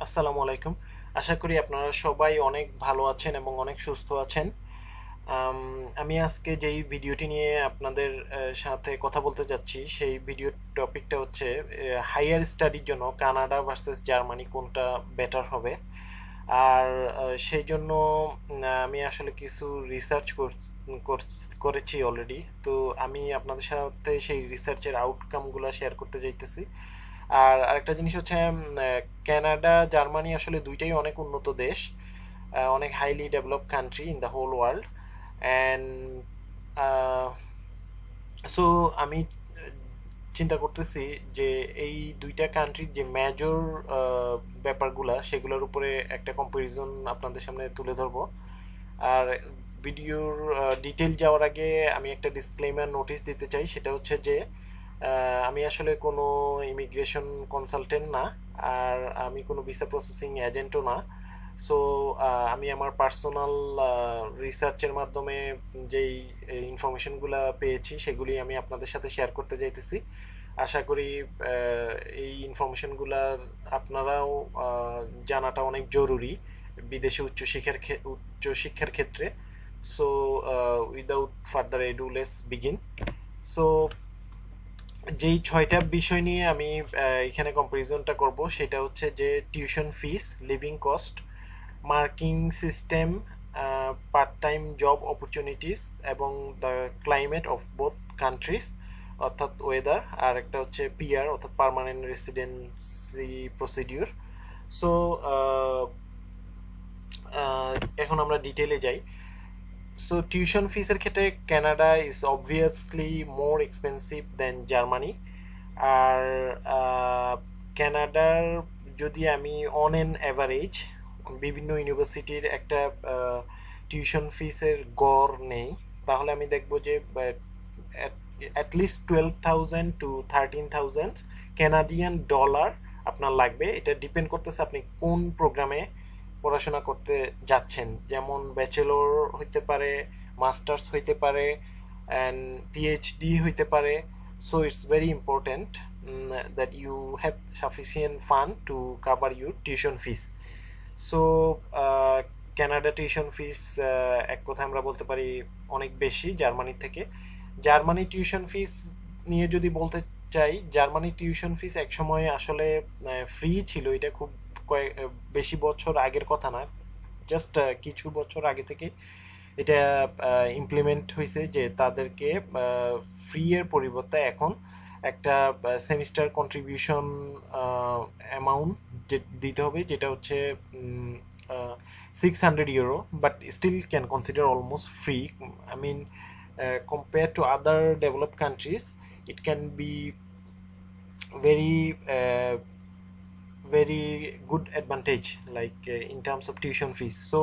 আসসালামু আলাইকুম। আশা করি আপনারা সবাই অনেক ভালো আছেন এবং অনেক সুস্থ আছেন। আম, আমি আজকে যেই ভিডিওটি নিয়ে আপনাদের সাথে কথা বলতে যাচ্ছি সেই ভিডিওর টপিকটা হচ্ছে হাইয়ার স্টাডির জন্য কানাডা ভার্সেস জার্মানি কোনটা বেটার হবে। আর সেই জন্য আমি আসলে কিছু রিসার্চ করেছি অলরেডি। তো আমি আপনাদের সাথে সেই রিসার্চের আউটকামগুলো শেয়ার করতে চাইতেছি। আর আরেকটা জিনিস হচ্ছে কানাডা জার্মানি আসলে দুইটাই অনেক উন্নত দেশ, অনেক highly develop country in the whole world. And so আমি চিন্তা করতেছি যে এই দুইটা কান্ট্রির যে মেজর ব্যাপারগুলা সেগুলোর উপরে একটা কম্পারিজন আপনাদের সামনে তুলে ধরবো। আর ভিডিওর ডিটেল যাওয়ার আগে আমি একটা ডিসক্লেমার নোটিশ দিতে চাই, সেটা হচ্ছে যে আমি আসলে কোনো ইমিগ্রেশন কনসালটেন্ট না, আর আমি কোনো ভিসা প্রসেসিং এজেন্টও না। সো আমি আমার পার্সোনাল রিসার্চের মাধ্যমে যেই ইনফরমেশনগুলো পেয়েছি সেগুলি আমি আপনাদের সাথে শেয়ার করতে চাইতেছি। আশা করি এই ইনফরমেশনগুলো আপনারাও জানাটা অনেক জরুরি বিদেশে উচ্চশিক্ষার ক্ষেত্রে। So without further edu let's begin. So যেই 6টা বিষয় নিয়ে আমি এখানে কম্পারিজনটা করব সেটা হচ্ছে যে tuition fees, living cost, marking system, part time job opportunities এবং the climate of both countries অর্থাৎ ওয়েদার, আর একটা হচ্ছে পিআর অর্থাৎ পার্মানেন্ট রেসিডেন্সি প্রসিডিউর। সো এখন আমরা ডিটেলে যাই। সো টিউশন ফিসের ক্ষেত্রে Canada is obviously more expensive than Germany. আর কানাডার যদি আমি অন অ্যান অ্যাভারেজ বিভিন্ন ইউনিভার্সিটির একটা টিউশন ফিসের গড় নেই, তাহলে আমি দেখব যে অ্যাটলিস্ট 12,000 to 13,000 কানাডিয়ান ডলার আপনার লাগবে। এটা ডিপেন্ড করতেছে আপনি কোন প্রোগ্রামে পড়াশোনা করতে যাচ্ছেন, যেমন ব্যাচেলর হইতে পারে, মাস্টার্স হইতে পারে, অ্যান্ড পিএইচডি হইতে পারে। So it's very important that you have sufficient fund to cover your tuition fees. So Canada tuition fees এক কথা আমরা বলতে পারি অনেক বেশি জার্মানির থেকে। জার্মানি টিউশন ফিস নিয়ে যদি বলতে চাই, জার্মানি টিউশন ফিস একসময় আসলে ফ্রি ছিল। এটা খুব বেশি বছর আগের কথা না, জাস্ট কিছু বছর আগে থেকে এটা ইমপ্লিমেন্ট হয়েছে যে তাদেরকে ফ্রি এর পরিবর্তে এখন একটা সেমিস্টার কন্ট্রিবিউশন অ্যামাউন্ট দিতে হবে, যেটা হচ্ছে 600 euro, but still can consider almost free. I mean compared to other developed countries, it can be very very good advantage like in terms of tuition fees. So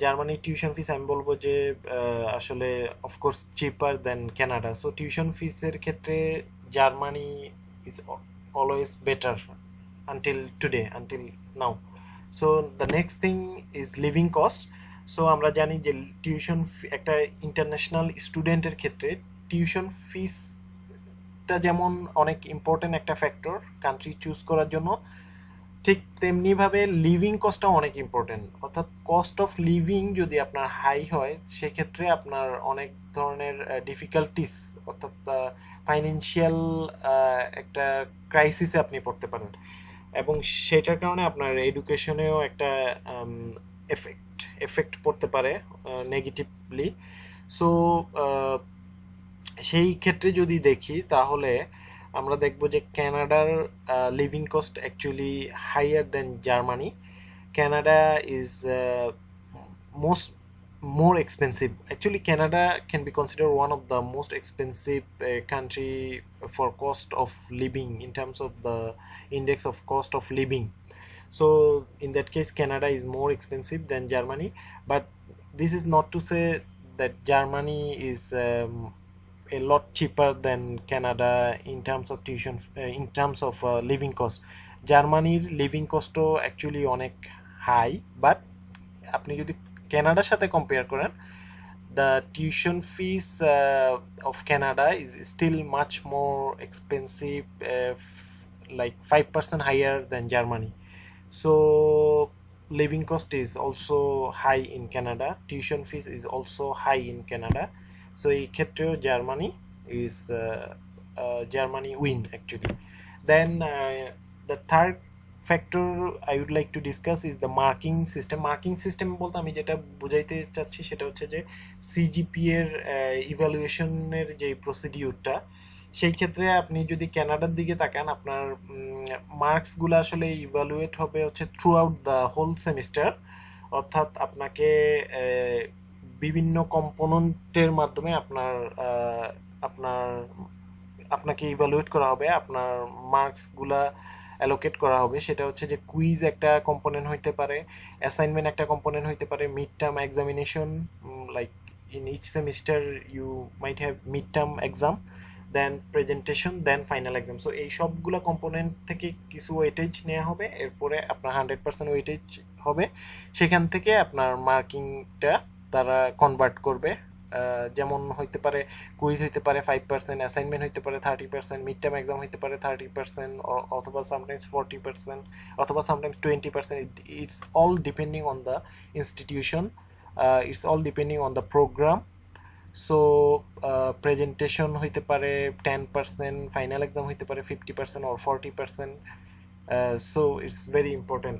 Germany tuition fees আমি বলবো যে আসলে of course cheaper than Canada. So tuition ফিসের ক্ষেত্রে Germany is always better until today, until now. So the next thing is living cost. সো আমরা জানি যে টিউশন একটা ইন্টারন্যাশনাল স্টুডেন্টের ক্ষেত্রে টিউশন ফিসটা যেমন অনেক ইম্পর্টেন্ট একটা ফ্যাক্টর কান্ট্রি চুজ করার জন্য, ঠিক তেমনিভাবে লিভিং কস্টটাও অনেক ইম্পর্টেন্ট। অর্থাৎ কস্ট অফ লিভিং যদি আপনার হাই হয় সেক্ষেত্রে আপনার অনেক ধরনের ডিফিকাল্টিস অর্থাৎ ফাইন্যান্সিয়াল একটা ক্রাইসিসে আপনি পড়তে পারেন, এবং সেটার কারণে আপনার এডুকেশনেও একটা এফেক্ট পড়তে পারে নেগেটিভলি। সো সেই ক্ষেত্রে যদি দেখি তাহলে আমরা দেখব যে কানাডার living cost actually higher than Germany. Canada is more expensive. Actually, Canada can be considered one of the most expensive country for cost of living in terms of the index of cost of living. So in that case, Canada is more expensive than Germany. But this is not to say that Germany is a lot cheaper than Canada in terms of tuition, in terms of living cost. জার্মানির living কস্টও actually অনেক high, but আপনি যদি কানাডার সাথে compare করেন, the tuition fees of Canada is still much more expensive, like 5% higher than Germany. So living cost is also high in Canada, tuition fees is also high in Canada. So এই ক্ষেত্রেও Germany win actually. Then the third factor I would like to discuss is the marking system বলতে আমি যেটা বুঝাইতে চাচ্ছি সেটা হচ্ছে যে সিজিপি এর ইভ্যালুয়েশনের যে প্রসিডিউরটা, সেই ক্ষেত্রে আপনি যদি কানাডার দিকে তাকান, আপনার মার্কসগুলো আসলে ইভ্যালুয়েট হবে হচ্ছে throughout the whole semester. অর্থাৎ আপনাকে বিভিন্ন কম্পোনেন্টের মাধ্যমে আপনার আপনাকে ইভ্যালুয়েট করা হবে, আপনার মার্কসগুলা অ্যালোকেট করা হবে। সেটা হচ্ছে যে কুইজ একটা কম্পোনেন্ট হইতে পারে, অ্যাসাইনমেন্ট একটা কম্পোনেন্ট হইতে পারে, mid term examination, like in each semester you might have midterm exam, then presentation, then final exam. So এই সবগুলো কম্পোনেন্ট থেকে কিছু ওয়েটেজ নেওয়া হবে, এরপরে আপনার 100% ওয়েটেজ হবে, সেখান থেকে আপনার মার্কিংটা তারা কনভার্ট করবে। যেমন হইতে পারে কুইজ হইতে পারে 5%, অ্যাসাইনমেন্ট হইতে পারে 30%, মিড টার্ম এক্সাম হইতে পারে 30%, অথবা সামটাইমস 40%, অথবা sometimes 20%। It's all depending on the institution, it's all depending on the program. So presentation হইতে পারে 10%, ফাইনাল এক্সাম হইতে পারে 50% or 40%. So it's very important,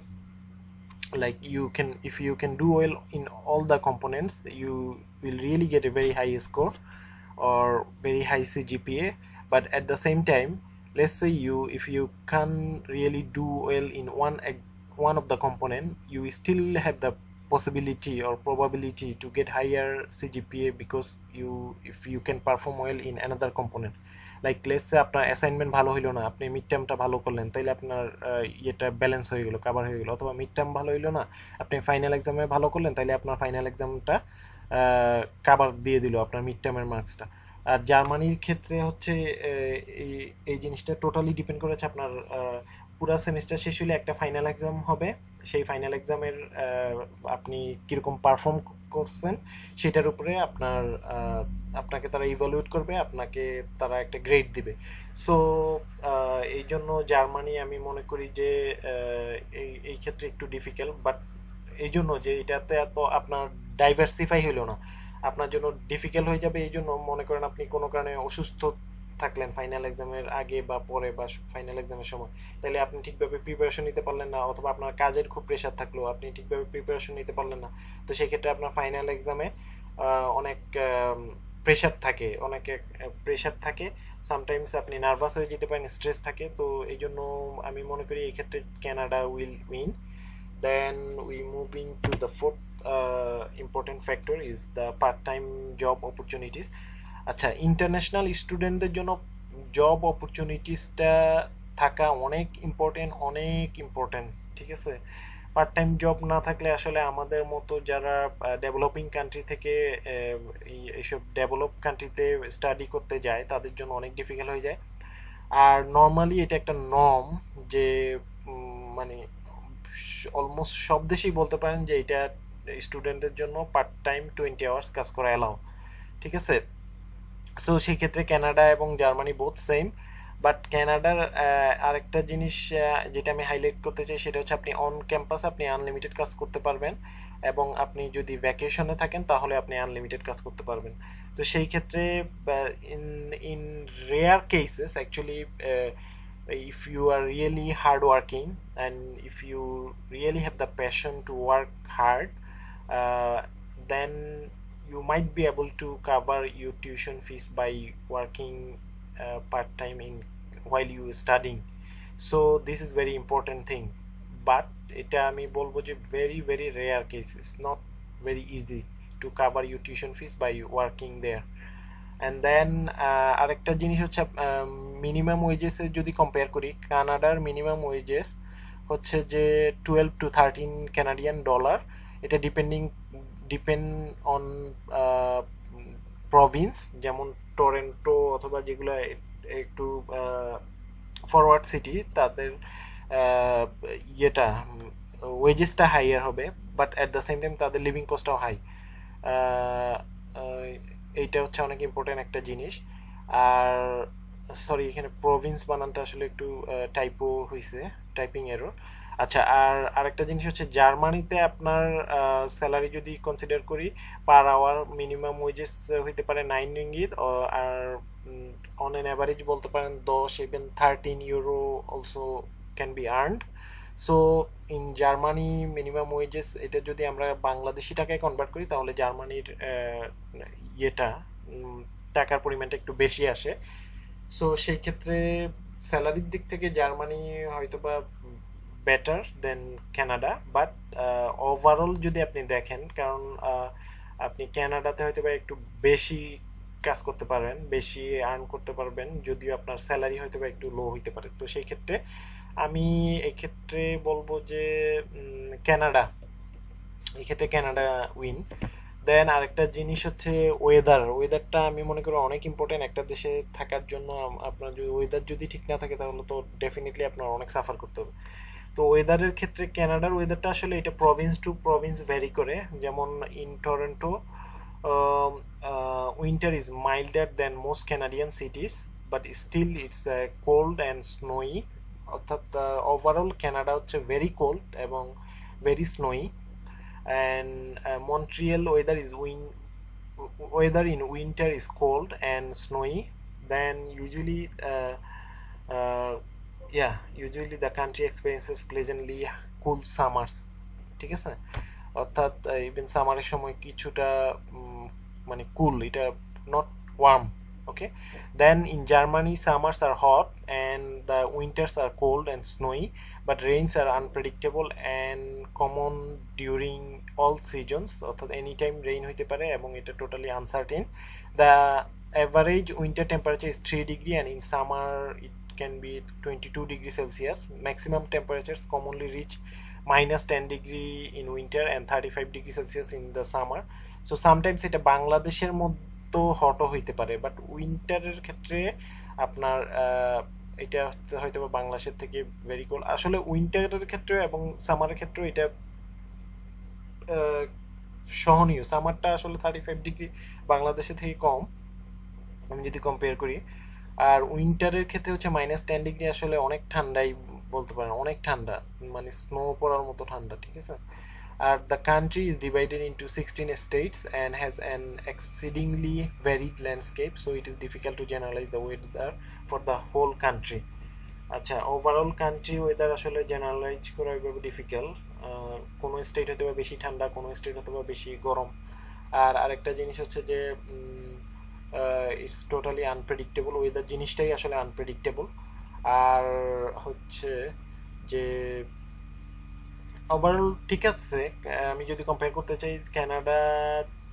like if you can do well in all the components, you will really get a very high score or very high CGPA. But at the same time, let's say if you can really do well in one of the component, you still have the possibility or probability to get higher CGPA, because if you can perform well in another component. Like let's say আপনার assignment ভালো হইলো না, আপনি mid টার্মটা ভালো করলেন, তাইলে আপনার ইয়েটা ব্যালেন্স হয়ে গেলো, কাভার হয়ে গেলো। অথবা মিড টার্ম ভালো হইলো না, আপনি ফাইনাল এক্সামে ভালো করলেন, তাইলে আপনার ফাইনাল এক্সামটা কাভার দিয়ে দিল আপনার মিড টার্মের মার্কসটা। আর জার্মানির ক্ষেত্রে হচ্ছে এই জিনিসটা টোটালি ডিপেন্ড করেছে আপনার পুরো সেমিস্টার শেষ হলে একটা ফাইনাল এক্সাম হবে, সেই ফাইনাল এক্সামের আপনি কীরকম পারফর্ম করছেন সেটার উপরে আপনাকে তারা ইভ্যালুয়েট করবে, আপনাকে তারা একটা গ্রেড দিবে। সো এই জন্য জার্মানি আমি মনে করি যে এই ক্ষেত্রে একটু ডিফিকাল্ট, বাট এই জন্য যে এটাতে এত আপনার ডাইভার্সিফাই হইলো না, আপনার জন্য ডিফিকাল্ট হয়ে যাবে। এই জন্য মনে করেন আপনি কোনো কারণে অসুস্থ থাকলেন ফাইনাল এক্সামের আগে বা পরে বা ফাইনাল এক্সামের সময়, তাহলে আপনি ঠিকভাবে প্রিপারেশন নিতে পারলেন না, অথবা আপনার কাজের খুব প্রেশার থাকলো, আপনি ঠিকভাবে প্রিপারেশন নিতে পারলেন না, তো সেক্ষেত্রে আপনার ফাইনাল এক্সামে অনেক প্রেশার থাকে, সামটাইমস আপনি নার্ভাস হয়ে যেতে পারেন, স্ট্রেস থাকে। তো এই জন্য আমি মনে করি এই ক্ষেত্রে Canada will win. Then we moving to the fourth important factor is the part-time job opportunities. আচ্ছা, ইন্টারন্যাশনাল স্টুডেন্টদের জন্য জব অপরচুনিটিসটা থাকা অনেক ইম্পর্টেন্ট, ঠিক আছে। পার্ট টাইম জব না থাকলে আসলে আমাদের মতো যারা ডেভেলপিং কান্ট্রি থেকে এইসব ডেভেলপ কান্ট্রিতে স্টাডি করতে যায় তাদের জন্য অনেক ডিফিকাল্ট হয়ে যায়। আর নর্মালি এটা একটা নর্ম যে মানে অলমোস্ট সব দেশেই বলতে পারেন যে এটা স্টুডেন্টদের জন্য পার্ট টাইম 20 আওয়ার্স কাজ করা অ্যালাউ, ঠিক আছে। সো সেই ক্ষেত্রে কানাডা এবং জার্মানি বোথ সেম, বাট কানাডার আরেকটা জিনিস যেটা আমি হাইলাইট করতে চাই সেটা হচ্ছে আপনি অন ক্যাম্পাস আপনি আনলিমিটেড কাজ করতে পারবেন, এবং আপনি যদি ভ্যাকেশনে থাকেন তাহলে আপনি আনলিমিটেড কাজ করতে পারবেন। তো সেই ক্ষেত্রে in rare cases actually, if you are really hard working and if you really have the passion to work hard, then you might be able to cover your tuition fees by working part-time while you studying. So this is very important thing, but এটা আমি বলবো যে very rare cases, not very easy to cover your tuition fees by working there. And then আরেকটা জিনিস হচ্ছে minimum ওয়েজেসের যদি compare করি, কানাডার মিনিমাম ওয়েজেস হচ্ছে যে 12 to 13 কানাডিয়ান ডলার। এটা ডিপেন্ড অন প্রভিন্স, যেমন টরেন্টো অথবা যেগুলো একটু ফরওয়ার্ড সিটি তাদের ওয়েজেসটা হাইয়ার হবে, but at the same time তাদের লিভিং কস্টটাও হাই। এইটা হচ্ছে অনেক ইম্পর্টেন্ট একটা জিনিস। আর সরি, এখানে প্রভিন্স বানানটা আসলে একটু টাইপো হয়েছে, টাইপিং এরর। আচ্ছা, আর আরেকটা জিনিস হচ্ছে জার্মানিতে আপনার স্যালারি যদি কনসিডার করি, পার আওয়ার মিনিমাম ওয়েজেস হইতে পারে 9 রিঙ্গিত, আর অন এন অ্যাভারেজ বলতে পারেন 10 even 13 euro also can be earned. So in Germany minimum wages, এটা যদি আমরা বাংলাদেশি টাকায় কনভার্ট করি তাহলে জার্মানির ইয়েটা টাকার পরিমাণটা একটু বেশি আসে। সো সেই ক্ষেত্রে স্যালারির দিক থেকে জার্মানি হয়তোবা better then Canada, but overall যদি আপনি দেখেন, কারণ আপনি কানাডাতে হয়তোবা একটু বেশি কাজ করতে পারবেন, বেশি আর্ন করতে পারবেন, যদিও আপনার স্যালারি হয়তোবা একটু লো হইতে পারে। তো সেই ক্ষেত্রে আমি এক্ষেত্রে বলবো যে কানাডা, এক্ষেত্রে কানাডা উইন। দেন আরেকটা জিনিস হচ্ছে ওয়েদারটা আমি মনে করি অনেক ইম্পর্টেন্ট একটা দেশে থাকার জন্য। আপনার যদি ওয়েদার যদি ঠিক না থাকে তাহলে তো ডেফিনেটলি আপনার অনেক সাফার করতে হবে। তো ওয়েদারের ক্ষেত্রে কানাডার ওয়েদারটা আসলে এটা প্রভিন্স টু প্রভিন্স ভ্যারি করে। যেমন in Toronto winter is milder than most Canadian cities, but still it's cold and snowy. অর্থাৎ ওভারঅল কানাডা হচ্ছে ভেরি কোল্ড এবং very snowy. And Montreal weather in winter is cold and snowy. Then usually usually the country experiences pleasantly cool summers. ঠিক আছে, অর্থাৎ even সামারের সময় কিছুটা মানে cool, এটা not warm. Okay, then in Germany summers are hot and the winters are cold and snowy, but rains are unpredictable and common during all seasons, অর্থাৎ any time rain হইতে পারে এবং এটা totally uncertain. The average winter temperature is 3 degree and in summer it can be 22 degree Celsius. Maximum temperatures commonly reach -10 degree in winter and 35 degree Celsius in the summer. So sometimes এটা বাংলাদেশের মধ্যে তো হটও হইতে পারে, but উইন্টারের ক্ষেত্রে আপনার এটা হয়তো বাংলাদেশের থেকে ভেরি কোল্ড। আসলে উইন্টারের ক্ষেত্রে এবং সামারের ক্ষেত্রে এটা সহনীয়। সামারটা আসলে 35 ডিগ্রি বাংলাদেশের থেকে কম আমি যদি কম্পেয়ার করি। আর উইন্টারের ক্ষেত্রে হচ্ছে -10 ডিগ্রি, আসলে অনেক ঠান্ডাই বলতে পারেন, অনেক ঠান্ডা, মানে স্নো পড়ার মতো ঠান্ডা। ঠিক আছে। আর the country is divided into 16 states and has an exceedingly varied landscape, so it is difficult to generalize the weather for the whole country. আচ্ছা, ওভারঅল কান্ট্রি ওয়েদার আসলে জেনারেলাইজ করা এভাবে ডিফিকাল্ট। কোনো স্টেট হয়তো বেশি ঠান্ডা, কোনো স্টেট হয়তো বেশি গরম। আর আরেকটা জিনিস হচ্ছে যে ইটস টোটালি আনপ্রেডিক্টেবল, ওয়েদার জিনিসটাই আসলে আনপ্রেডিক্টেবল। আর হচ্ছে যে ওভারঅল ঠিক আছে, আমি যদি কম্পেয়ার করতে চাই কানাডা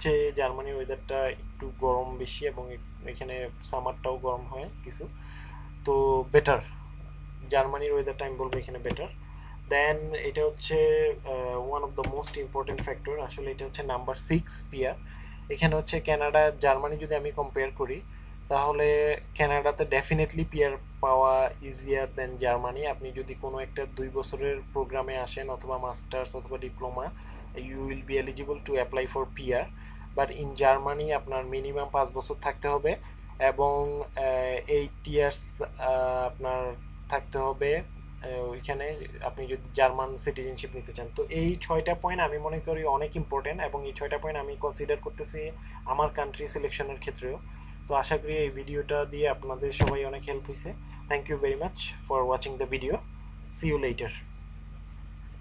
চেয়ে জার্মানির ওয়েদারটা একটু গরম বেশি এবং এখানে সামারটাও গরম হয় কিছু, তো বেটার। জার্মানির ওয়েদারটা আমি বলবো এখানে বেটার। দেন এটা হচ্ছে one of the most important factor, আসলে এটা হচ্ছে নাম্বার 6 পিয়ার। এখানে হচ্ছে কানাডা জার্মানি যদি আমি কম্পেয়ার করি তাহলে কানাডাতে ডেফিনেটলি পিয়ার পাওয়া ইজিয়ার দেন জার্মানি। আপনি যদি কোনো একটা 2 বছরের প্রোগ্রামে আসেন অথবা মাস্টার্স অথবা diploma, you will be eligible to apply for PR. But in Germany আপনার মিনিমাম 5 বছর থাকতে হবে এবং 8 ইয়ার্স আপনার থাকতে হবে ওইখানে, আপনি যদি জার্মান সিটিজেনশিপ নিতে চান। তো এই 6টা পয়েন্ট আমি মনে করি অনেক ইম্পর্টেন্ট এবং এই 6টা পয়েন্ট আমি কনসিডার করতেছি আমার কান্ট্রি সিলেকশনের ক্ষেত্রেও। তো আশা করি এই ভিডিওটা দিয়ে আপনাদের সবাই অনেক হেল্প হয়েছে। Thank you very much for watching the video. See you letter.